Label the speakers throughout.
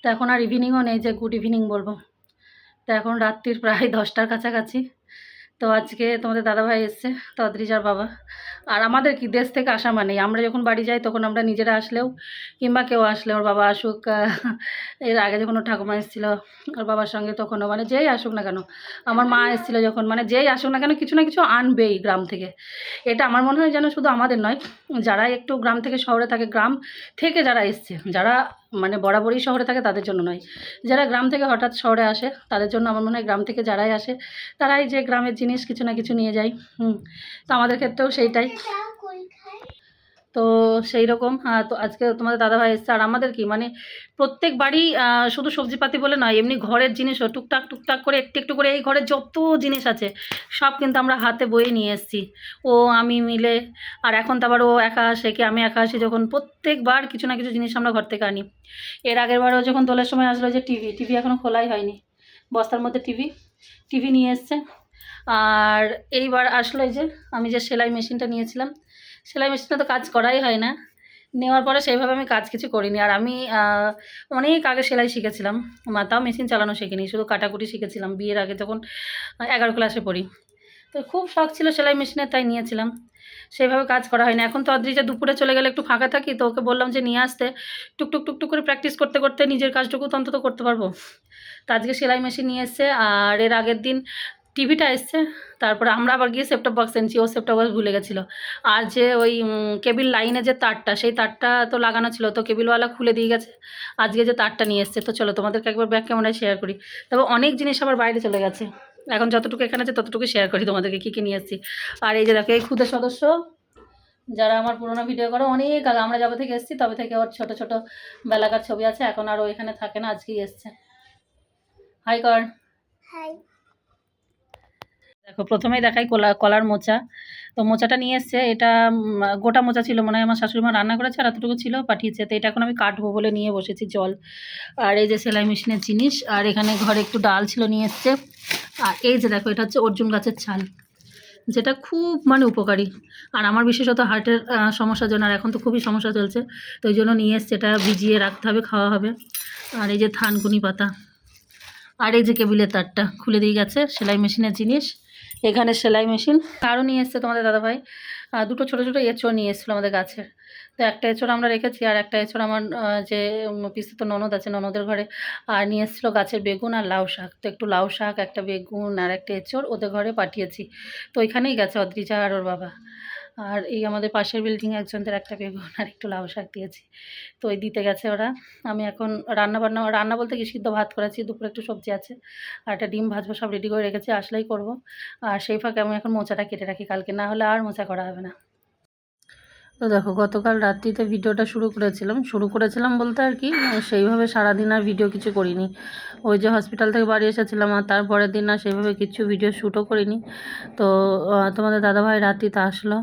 Speaker 1: তো এখন আর ইভিনিংও নেই যে গুড ইভিনিং বলবো। তো এখন রাত্রির প্রায় 10টার কাছাকাছি। তো আজকে তোমাদের দাদাভাই এসছে, তো অদ্রিজার বাবা। আর আমাদের কি দেশ থেকে আসা মানেই আমরা যখন বাড়ি যাই তখন আমরা নিজেরা আসলেও কিংবা কেউ আসলে ওর বাবা আসুক, এর আগে যখন ওর ঠাকুমা এসেছিলো ওর বাবার সঙ্গে তখনও মানে যেই আসুক না কেন, আমার মা এসেছিলো যখন, মানে যেই আসুক না কেন কিছু না কিছু আনবেই গ্রাম থেকে। এটা আমার মনে হয় যেন শুধু আমাদের নয়, যারা একটু গ্রাম থেকে শহরে থাকে, গ্রাম থেকে যারা এসছে, যারা মানে বরাবরই শহরে থাকে তাদের জন্য নয়, যারা গ্রাম থেকে হঠাৎ শহরে আসে তাদের জন্য আমার মনে হয় গ্রাম থেকে যারাই আসে তারাই যে গ্রামের জিনিস কিছু না কিছু নিয়ে যায়। তো আমাদের ক্ষেত্রেও সেইটাই। তো সেই রকম তো আজকে তোমাদের দাদাভাই এসছে। আর আমাদের কি মানে প্রত্যেক বাড়ি শুধু সবজিপাতি বলে নয়, এমনি ঘরের জিনিসও টুকটাক টুকটাক করে একটু একটু করে এই ঘরে যত জিনিস আছে সব কিন্তু আমরা হাতে বয়ে নিয়ে এসেছি, ও আমি মিলে। আর এখন তো আবার ও একা আসে কি আমি একা আসি যখন, প্রত্যেকবার কিছু না কিছু জিনিস আমরা ঘর থেকে আনি। এর আগের বারও যখন দোলের সময় আসলো যে টিভি এখনও খোলাই হয়নি, বস্তার মধ্যে টিভি নিয়ে এসছে। আর এইবার আসলো এই যে আমি যে সেলাই মেশিনটা নিয়েছিলাম, সেলাই মেশিনটা তো কাজ করাই হয় না, নেওয়ার পরে সেইভাবে আমি কাজ কিছু করিনি। আর আমি অনেক আগে সেলাই শিখেছিলাম, তাও মেশিন চালানো শিখিনি, শুধু কাটাকুটি শিখেছিলাম বিয়ের আগে যখন 11 ক্লাসে পড়ি। তো খুব শখ ছিল সেলাই মেশিনের, তাই নিয়েছিলাম, সেইভাবে কাজ করা হয় না। এখন তো অদ্রিজা দুপুরে চলে গেলে একটু ফাঁকা থাকি, তো ওকে বললাম যে নিয়ে আসতে, টুকটুক করে প্র্যাকটিস করতে করতে নিজের কাজটুকু তো অন্তত করতে পারবো। তো আজকে সেলাই মেশিন নিয়ে এসছে। আর এর আগের দিন টিভিটা এসছে, তারপরে আমরা আবার গিয়ে সেটটপ বক্স এনেছি, ও সেটটপ বক্স ভুলে গেছিলো। আর যে ওই কেবিল লাইনে যে তারটা, সেই তারটা তো লাগানো ছিল, তো কেবিলওয়ালা খুলে দিয়ে গেছে। আজকে যে তারটা নিয়ে এসছে, তো চলো তোমাদেরকে একবার ব্যাক ক্যামেরায় শেয়ার করি। তবে অনেক জিনিস আবার বাইরে চলে গেছে, এখন যতটুকু এখানে আছে ততটুকু শেয়ার করি তোমাদেরকে কী কী নিয়ে এসেছি। আর এই যে দেখো এই খুদের সদস্য, যারা আমার পুরোনো ভিডিও করো অনেক আগে, আমরা যবে থেকে এসেছি তবে থেকে ওর ছোট ছোট বেলাকার ছবি আছে। এখন আর ও এখানে থাকে না, আজকেই এসছে। হাই কর। হাই। দেখো প্রথমেই দেখাই কলার মোচা। তো মোচাটা নিয়ে এসছে, এটা গোটা মোচা ছিল মনে হয়, আমার শাশুড়িমা রান্না করেছে আর এতটুকু ছিল পাঠিয়েছে। তো এটা এখন আমি কাটবো বলে নিয়ে বসেছি জল। আর এই যে সেলাই মেশিনের জিনিস, আর এখানে ঘরে একটু ডাল ছিল নিয়ে এসছে। আর এই যে দেখো এটা হচ্ছে অর্জুন গাছের ছাল, যেটা খুব মানে উপকারী। আর আমার বিশেষত হার্টের সমস্যার জন্য, আর এখন তো খুবই সমস্যা চলছে, তো ওই জন্য নিয়ে এসছে, এটা ভিজিয়ে রাখতে হবে, খাওয়া হবে। আর এই যে থানকুনি পাতা, আর এই যে কেবিলের তারটা খুলে দিয়ে গেছে, সেলাই মেশিনের জিনিস, এখানে সেলাই মেশিন। আরও নিয়ে এসছে তোমাদের দাদাভাই দুটো ছোটো ছোটো এঁচড় নিয়ে এসেছিলো আমাদের গাছের। তো একটা এঁচড় আমরা রেখেছি, আর একটা এঁচড় আমার যে পিস্তুত ননদ আছে ননদের ঘরে। আর নিয়ে এসেছিলো গাছের বেগুন আর লাউ শাক, তো একটু লাউ শাক, একটা বেগুন আর একটা এঁচড় ওদের ঘরে পাঠিয়েছি। তো ওইখানেই গেছে অদ্রিজা আর ওর বাবা। আর এই আমাদের পাশের বিল্ডিংয়ে একজনদের একটা বেগুন আর একটু লাউ শাক দিয়েছি, তো ওই দিতে গেছে ওরা। আমি এখন রান্না বলতে কি সিদ্ধ ভাত করেছি, দুপুরে একটু সবজি আছে আর একটা ডিম ভাজবো, সব রেডি করে রেখেছি, আসলেই করব। আর সেই ফাঁকে আমি এখন মোচাটা কেটে রাখি, কালকে না হলে আর মোচা করা হবে না। তো দেখো গতকাল রাত্রিতে ভিডিওটা শুরু করেছিলাম বলতে আর কি সেইভাবে সারাদিন আর ভিডিও কিছু করিনি। ওই যে হসপিটাল থেকে বাড়ি এসেছিলাম, আর তারপরের দিন আর সেইভাবে কিছু ভিডিও শ্যুটও করিনি। তো তোমাদের দাদাভাই রাত্রিতে আসলো,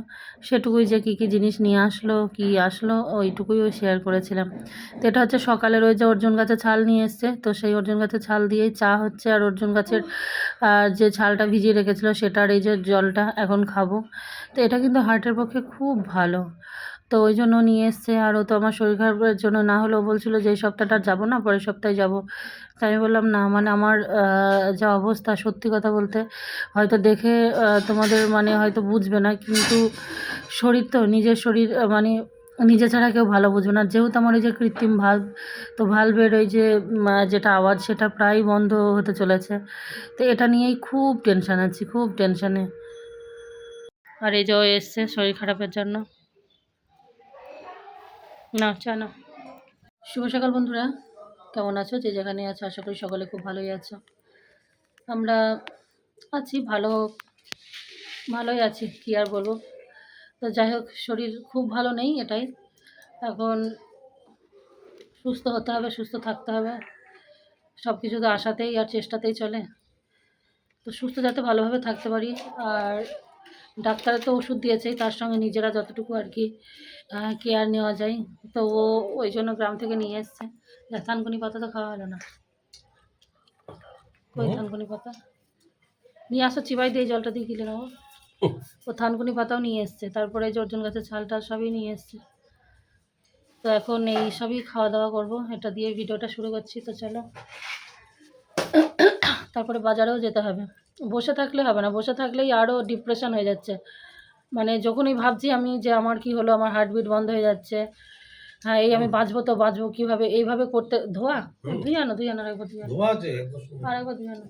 Speaker 1: সেটুকুই যে কী কী জিনিস নিয়ে আসলো কি আসলো ওইটুকুই শেয়ার করেছিলাম। তো এটা হচ্ছে সকালের ওই যে অর্জুন গাছের ছাল নিয়ে এসছে, তো সেই অর্জুন গাছের ছাল দিয়েই চা হচ্ছে। আর অর্জুন গাছের যে ছালটা ভিজিয়ে রেখেছিলো সেটার এই যে জলটা এখন খাবো। তো এটা কিন্তু হার্টের পক্ষে খুব ভালো, তো ওই জন্য নিয়ে এসছে। আরও তো আমার শরীর খারাপের জন্য না হলেও বলছিল যে এই সপ্তাহটা যাবো না, পরের সপ্তাহে যাব। তাই আমি বললাম না, মানে আমার যা অবস্থা সত্যি কথা বলতে হয়তো দেখে তোমাদের মানে হয়তো বুঝবে না, কিন্তু শরীর তো নিজের শরীর মানে নিজে ছাড়া কেউ ভালো বুঝবে না। যেহেতু আমার ওই যে কৃত্রিম ভাল্ব, তো ভাল্বের ওই যে যেটা আওয়াজ সেটা প্রায় বন্ধ হতে চলেছে, তো এটা নিয়েই খুব টেনশান আছি, খুব টেনশানে। আর এই যে এসছে শরীর খারাপের জন্য, না চা না। শুভ সকাল বন্ধুরা, কেমন আছো? যে যেখানে আছো আশা করি সকলে খুব ভালোই আছো। আমরা আছি ভালোই আছি, কী আর বলবো। তো যাই হোক, শরীর খুব ভালো নেই, এটাই এখন সুস্থ হতে হবে, সুস্থ থাকতে হবে, সব কিছু তো আশাতেই আর চেষ্টাতেই চলে। তো সুস্থ যাতে ভালোভাবে থাকতে পারি। আর ডাক্তারে তো ওষুধ দিয়েছেই, তার সঙ্গে নিজেরা যতটুকু আর কি কেয়ার নেওয়া যায়, তো ওই জন্য গ্রাম থেকে নিয়ে এসছে। থানকুনি পাতা তো খাওয়া হলো না, ওই থানকুনি পাতা নিয়ে আসো, চিবাই দিয়ে জলটা দিয়ে গিলে নেবো। ও থানকুনি পাতাও নিয়ে এসছে, তারপরে যে অর্জুন গাছের ছালটা সবই নিয়ে এসছে। তো এখন এই সবই খাওয়া দাওয়া করবো, এটা দিয়ে ভিডিওটা শুরু করছি। তো চলো, তারপরে বাজারেও যেতে হবে। বসে থাকলে হবে না, বসে থাকলেই আরও ডিপ্রেশন হয়ে যাচ্ছে। মানে যখনই ভাবছি আমি যে আমার কি হলো, আমার হার্টবিট বন্ধ হয়ে যাচ্ছে, হ্যাঁ এই আমি বাঁচবো তো বাঁচবো কীভাবে, এইভাবে করতে ধোয়া ধুই আনো আরেকবার আরেকবার ধুই আনো,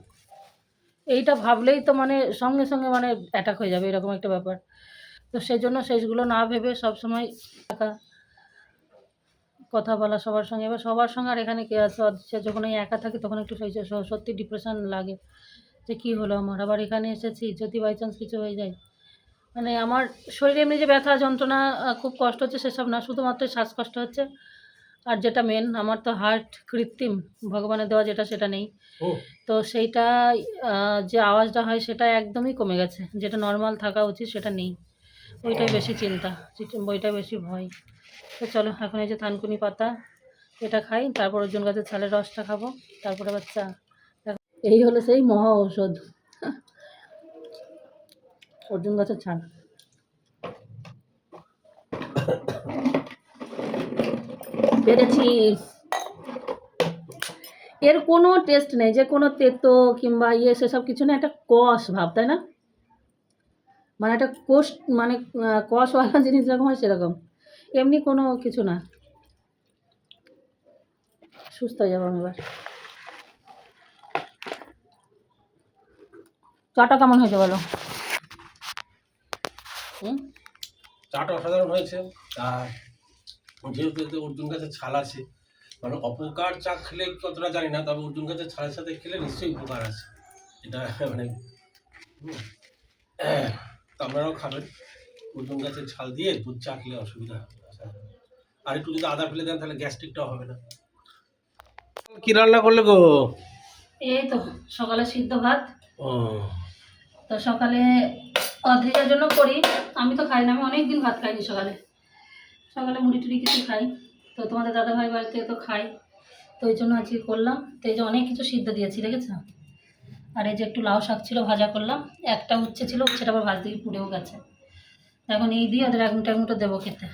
Speaker 1: এইটা ভাবলেই তো মানে সঙ্গে সঙ্গে মানে অ্যাটাক হয়ে যাবে, এরকম একটা ব্যাপার। তো সেই জন্য সেইগুলো না ভেবে সবসময় একা কথা বলা সবার সঙ্গে। এবার সবার সঙ্গে আর এখানে কে আছে, সে যখন এই একা থাকে তখন একটু সত্যি ডিপ্রেশন লাগে যে কী হলো আমার, আবার এখানে এসেছি যদি বাই চান্স কিছু হয়ে যায়। মানে আমার শরীরে এমনি যে ব্যথা যন্ত্রণা খুব কষ্ট হচ্ছে সেসব না, শুধুমাত্র শ্বাসকষ্ট হচ্ছে। আর যেটা মেন, আমার তো হার্ট কৃত্রিম, ভগবানের দেওয়া যেটা সেটা নেই। তো সেইটা যে আওয়াজটা হয় সেটা একদমই কমে গেছে, যেটা নর্মাল থাকা উচিত সেটা নেই। ওইটাই বেশি চিন্তা, ওইটাই বেশি ভয়। তো চলো এখন এই যে থানকুনি পাতা এটা খাই, তারপর অর্জুন গাছের ছালের রসটা খাবো, তারপরে আবার চা। এই হলো সেই মহা ঔষধ, অর্জুন গাছের ছাল। পেরেছি। এর কোনো টেস্ট নেই, যে কোনো তেতো কিংবা সেসব কিছু না, একটা কষ ভাব, তাই না? মানে একটা কোষ, মানে কষওয়ালা জিনিস যেরকম হয় সেরকম, এমনি কোনো কিছু না। সুস্থ হয়ে যাবো আমি এবার। চাটা কেমন হয়েছে বলো?
Speaker 2: চাটা অসাধারণ হয়েছে। আর যেহেতু এতে অর্জুন গাছের ছাল আছে, মানে অপকার চা খেলে কতটা জানি না, তবে অর্জুন গাছের ছালের সাথে খেলে নিশ্চয়ই উপকার আছে, এটা মানে আপনারাও খাবেন। অর্জুন গাছের ছাল দিয়ে দুধ চা খেলে অসুবিধা হবে না। আর একটু যদি আদা ফেলে দেন তাহলে গ্যাস্ট্রিকটাও হবে না। কি রান্না করলে গো?
Speaker 1: এই তো সকালে সিদ্ধ ভাত।
Speaker 2: ও,
Speaker 1: তো সকালে অদ্রিজার জন্য করি, আমি তো খাই না, আমি অনেক দিন ভাত খাইনি সকালে। সকালে মুড়ি টুড়ি কিছু খাই, তো তোমাদের দাদাভাই বাড়িতে তো খাই, তো ওই জন্য আজকে করলাম। তো এই যে অনেক কিছু সিদ্ধ দিয়েছি দেখেছ। আর এই যে একটু লাউ শাক ছিল ভাজা করলাম, একটা উচ্ছে ছিল, উচ্ছেটা আবার ভাজ দিয়ে পুড়েও গেছে। এখন এই দিয়ে ওদের এক মুঠো দেবো খেতে।